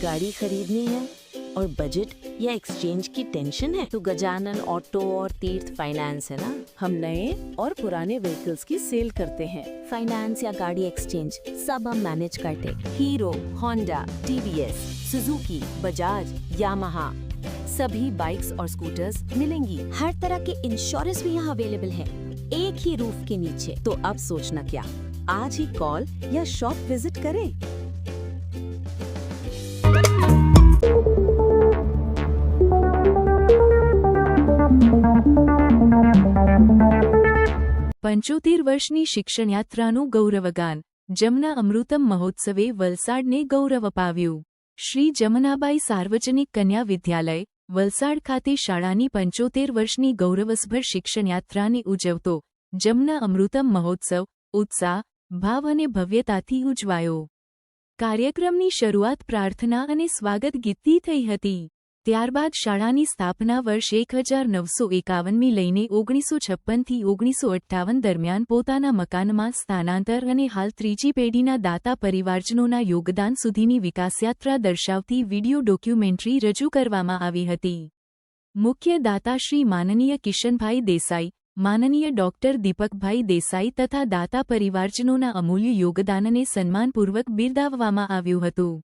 गाड़ी खरीदनी है और बजट या एक्सचेंज की टेंशन है तो गजानन ऑटो और तीर्थ फाइनेंस है ना। हम नए और पुराने व्हीकल्स की सेल करते हैं। फाइनेंस या गाड़ी एक्सचेंज सब हम मैनेज करते। Hero, Honda, TVS, Suzuki, Bajaj, Yamaha सभी बाइक्स और स्कूटर्स मिलेंगी। हर तरह के इंश्योरेंस भी यहाँ अवेलेबल है, एक ही रूफ के नीचे। तो अब सोचना क्या, आज ही कॉल या शॉप विजिट करें। પંચોતેર વર્ષની શિક્ષણ યાત્રાનું ગૌરવગાન જમના અમૃતમ મહોત્સવે વલસાડને ગૌરવ અપાવ્યું। શ્રી જમનાબાઈ સાર્વજનિક કન્યા વિદ્યાલય વલસાડ ખાતે શાળાની 75 વર્ષની ગૌરવસભર શિક્ષણ યાત્રાને ઉજવતો જમના અમૃતમ મહોત્સવ ઉત્સાહ, ભાવ અને ભવ્યતાથી ઉજવાયો। કાર્યક્રમની શરૂઆત પ્રાર્થના અને સ્વાગત ગીતથી થઈ હતી। ત્યારબાદ શાળાની સ્થાપના વર્ષ 1951 લઈને 1956થી 1958 દરમિયાન પોતાના મકાનમાં સ્થાનાંતર અને હાલ ત્રીજી પેઢીના દાતા પરિવારજનોના યોગદાન સુધીની વિકાસયાત્રા દર્શાવતી વિડિયો ડોક્યુમેન્ટરી રજૂ કરવામાં આવી હતી। મુખ્ય દાતા શ્રી માનનીય કિશનભાઈ દેસાઈ, માનનીય ડોક્ટર દીપકભાઈ દેસાઈ તથા દાતા પરિવારજનોના અમૂલ્ય યોગદાનને સન્માનપૂર્વક બિરદાવવામાં આવ્યું હતું।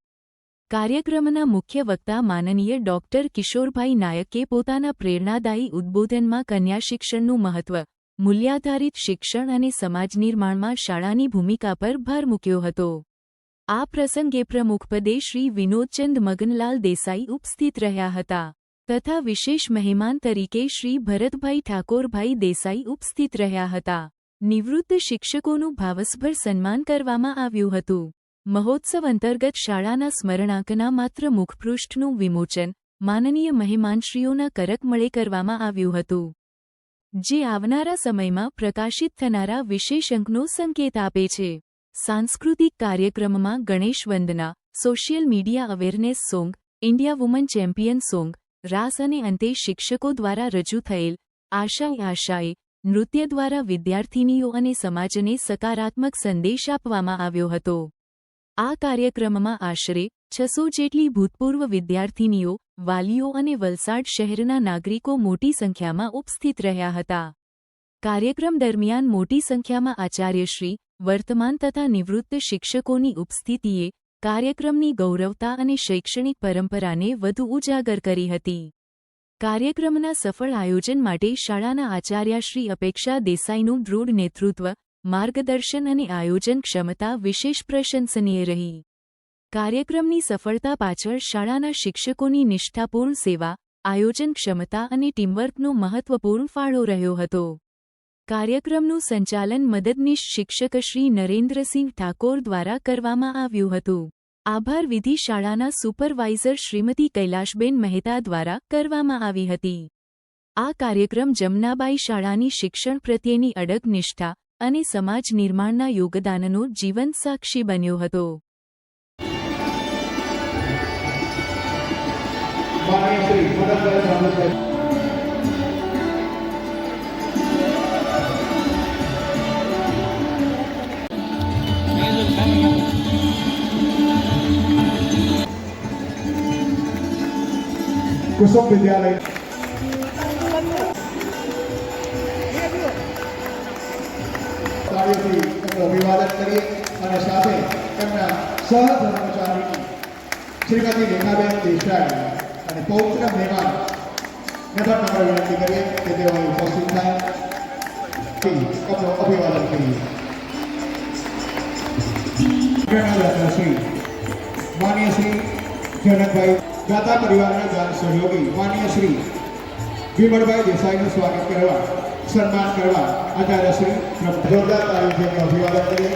કાર્યક્રમના મુખ્ય વક્તા માનનીય ડોક્ટર કિશોરભાઈ નાયકે પોતાના પ્રેરણાદાયી ઉદ્બોધનમાં કન્યા શિક્ષણનું મહત્વ, મૂલ્યાધારિત શિક્ષણ અને સમાજ નિર્માણમાં શાળાની ભૂમિકા પર ભાર મૂક્યો હતો। આ પ્રસંગે પ્રમુખપદે શ્રી વિનોદચંદ મગનલાલ દેસાઈ ઉપસ્થિત રહ્યા હતા તથા વિશેષ મહેમાન તરીકે શ્રી ભરતભાઈ ઠાકોરભાઈ દેસાઈ ઉપસ્થિત રહ્યા હતા। નિવૃત્ત શિક્ષકોનું ભાવસભર સન્માન કરવામાં આવ્યું હતું। મહોત્સવ અંતર્ગત શાળાના સ્મરણાંકના માત્ર મુખપૃષ્ઠનું વિમોચન માનનીય મહેમાનશ્રીઓના કરકમળે કરવામાં આવ્યું હતું, જે આવનારા સમયમાં પ્રકાશિત થનારા વિશેષ અંકનો સંકેત આપે છે। સાંસ્કૃતિક કાર્યક્રમમાં ગણેશ વંદના, social media awareness song, India woman champion song, રાસ અને અંતે શિક્ષકો દ્વારા રજૂ થયેલ આશાએ નૃત્ય દ્વારા વિદ્યાર્થીનીઓ અને સમાજને સકારાત્મક સંદેશ આપવામાં આવ્યો હતો। આ કાર્યક્રમમાં આશરે 600 જેટલી ભૂતપૂર્વ વિદ્યાર્થીનીઓ, વાલીઓ અને વલસાડ શહેરના નાગરિકો મોટી સંખ્યામાં ઉપસ્થિત રહ્યા હતા। કાર્યક્રમ દરમિયાન મોટી સંખ્યામાં આચાર્યશ્રી, વર્તમાન તથા નિવૃત્ત શિક્ષકોની ઉપસ્થિતિએ કાર્યક્રમની ગૌરવતા અને શૈક્ષણિક પરંપરાને વધુ ઉજાગર કરી હતી। કાર્યક્રમના સફળ આયોજન માટે શાળાના આચાર્યશ્રી અપેક્ષા દેસાઈનું દૃઢ નેતૃત્વ, માર્ગદર્શન અને આયોજન ક્ષમતા વિશેષ પ્રશંસનીય રહી। કાર્યક્રમની સફળતા પાછળ શાળાના શિક્ષકોની નિષ્ઠાપૂર્ણ સેવા, આયોજન ક્ષમતા અને ટીમવર્કનો મહત્વપૂર્ણ ફાળો રહ્યો હતો। કાર્યક્રમનું સંચાલન મદદનીશ શિક્ષક શ્રી નરેન્દ્રસિંહ ઠાકોર દ્વારા કરવામાં આવ્યું હતું। આભાર વિધિ શાળાના સુપરવાઇઝર શ્રીમતી કૈલાશબેન મહેતા દ્વારા કરવામાં આવી હતી। આ કાર્યક્રમ જમનાબાઈ શાળાની શિક્ષણ પ્રત્યેની અડગ નિષ્ઠા અને સમાજ નિર્માણના યોગદાનનો જીવંત સાક્ષી બન્યો હતો। कुसुम विद्यालय अभिवादन करिए અને સાથે તેમના સહકર્મચારી શ્રીમતી રેખાબેન દેસાઈ અને પૌત્ર મહેમાન ને પણ નમ્ર વિનંતી કરીએ કે તેઓ ઉપસ્થિત થાય। અભિવાદન કરીએ। શ્રી માનીય શ્રી જનકભાઈ દાતા પરિવારના દાન સહયોગી માનીય શ્રી વિમળભાઈ દેસાઈનું સ્વાગત કરવા, સન્માન કરવા આચાર્ય શ્રી જોરદાર તાલીમથી અભિવાદન કરીએ।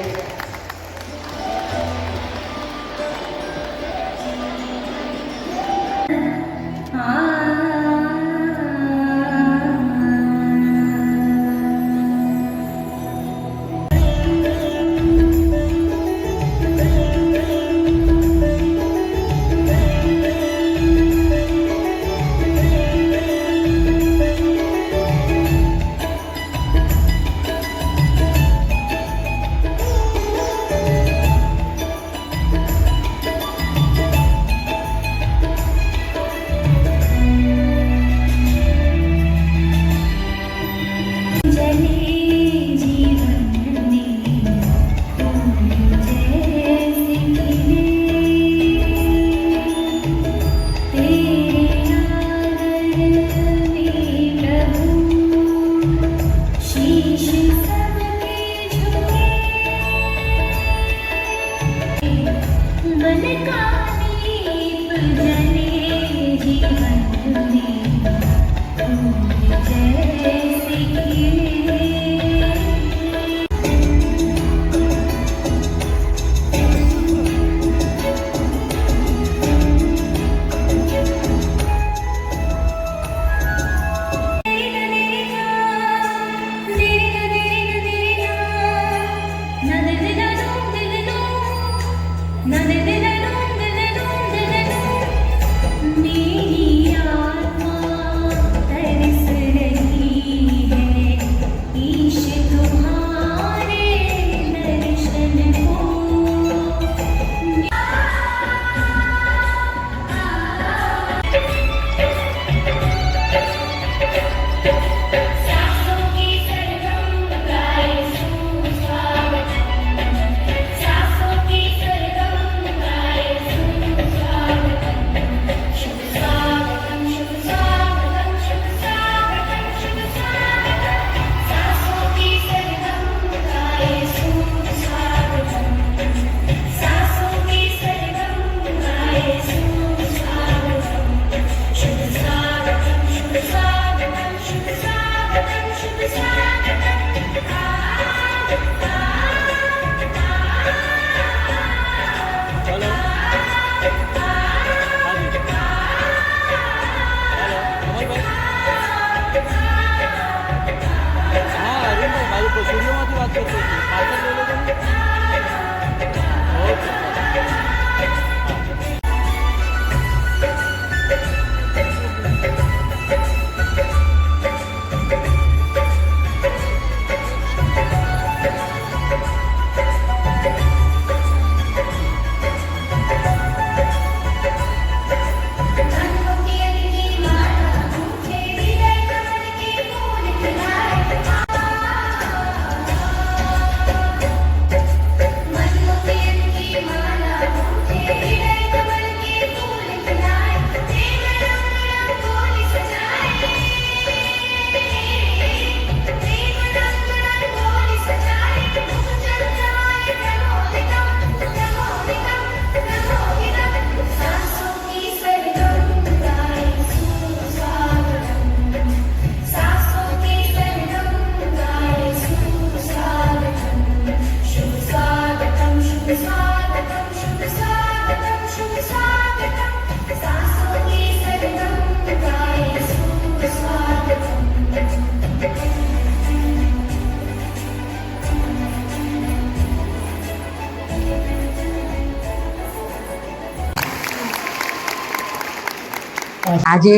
આજે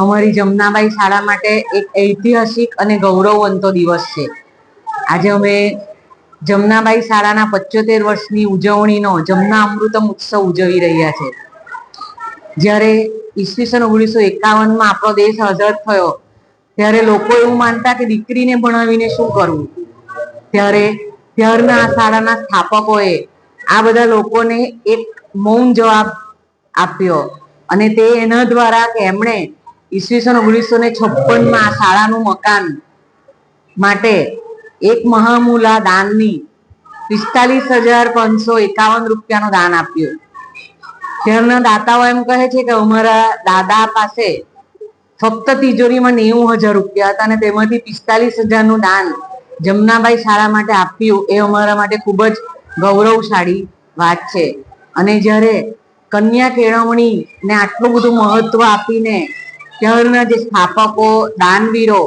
અમારી જમનાબાઈ શાળા માટે એક ઐતિહાસિક અને ગૌરવવંતો દિવસ છે. આજે અમે જમનાબાઈ શાળાના 75 વર્ષની ઉજવણીનો જમના અમૃતમ ઉત્સવ ઉજવી રહ્યા છે. જ્યારે ઈસવીસન 1951માં આપણો દેશ આઝાદ થયો ત્યારે લોકો એવું માનતા કે દીકરીને ભણાવીને શું કરવું. ત્યારે ત્યારના આ શાળાના સ્થાપકોએ આ બધા લોકોને એક મૌન જવાબ આપ્યો અને તે એના દ્વારા કે એમણે ઈસવીસન 1956માં આ શાળાનું મકાન માટે એક મહામૂલા દાનની 45,551 રૂપિયાનું દાન આપ્યું. ત્યારના દાતાઓ એમ કહે છે કે અમારા દાદા પાસે ફક્ત તિજોરીમાં 90,000 રૂપિયા હતા અને તેમાંથી 45,000નું દાન જમનાબાઈ શાળા માટે આપ્યું. એ અમારા માટે ખૂબ જ ગૌરવશાળી વાત છે. અને જ્યારે કન્યા કેળવણી ને આટલું બધું મહત્વ આપીને ત્યારના જે સ્થાપકો, દાનવીરો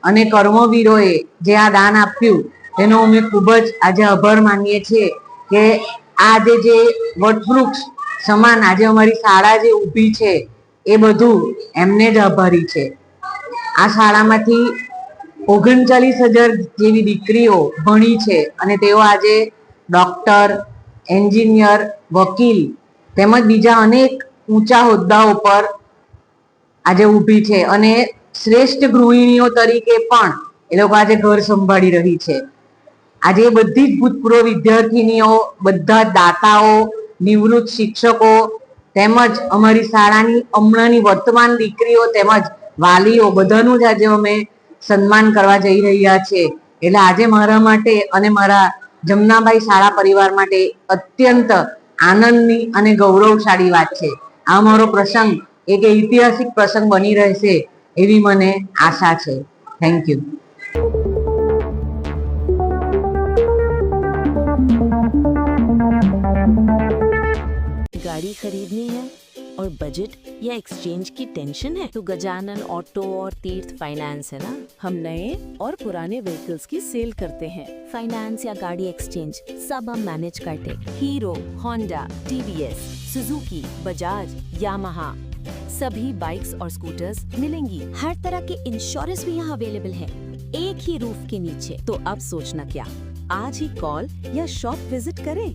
અને કર્મવીરોએ જે આ દાન આપ્યું તેનો અમે ખૂબ જ આજે આભાર માનીએ છીએ કે આજે જે વટવૃક્ષ સમાન આજે અમારી શાળા જે ઊભી છે એ બધું એમને જ આભારી છે. આ શાળામાંથી 39,000 જેવી દીકરીઓ ભણી છે અને તેઓ આજે ડોક્ટર, એન્જિનિયર, વકીલ તેમજ બીજા અનેક ઊંચા હોદ્દાઓ પર આજે ઊભી છે અને શ્રેષ્ઠ ગૃહિણીઓ તરીકે પણ એ લોકો આજે ઘર સંભાળી રહી છે. આજે બધી જ ભૂતપૂર્વ વિદ્યાર્થીનીઓ, બધા જ દાતાઓ, નિવૃત્ત શિક્ષકો તેમજ અમારી શાળાની હમણાંની વર્તમાન દીકરીઓ તેમજ વાલીઓ બધાનું જ આજે અમે સન્માન કરવા જઈ રહ્યા છે. એટલે આજે મારા માટે અને મારા જમનાબાઈ શાળા પરિવાર માટે અત્યંત આનંદની અને ગૌરવશાળી વાત છે. આ મારો પ્રસંગ એક ઐતિહાસિક પ્રસંગ બની રહેશે એવી મને આશા છે. Thank you. गाड़ी खरीदनी है और बजट या एक्सचेंज की टेंशन है तो गजानन ऑटो और तीर्थ फाइनेंस है ना. हम नए और पुराने व्हीकल्स की सेल करते हैं. फाइनेंस या गाड़ी एक्सचेंज सब हम मैनेज करते. Hero, Honda, TVS, Suzuki, Bajaj, Yamaha सभी बाइक्स और स्कूटर्स मिलेंगी. हर तरह के इंश्योरेंस भी यहाँ अवेलेबल है, एक ही रूफ के नीचे. तो अब सोचना क्या, आज ही कॉल या शॉप विजिट करें.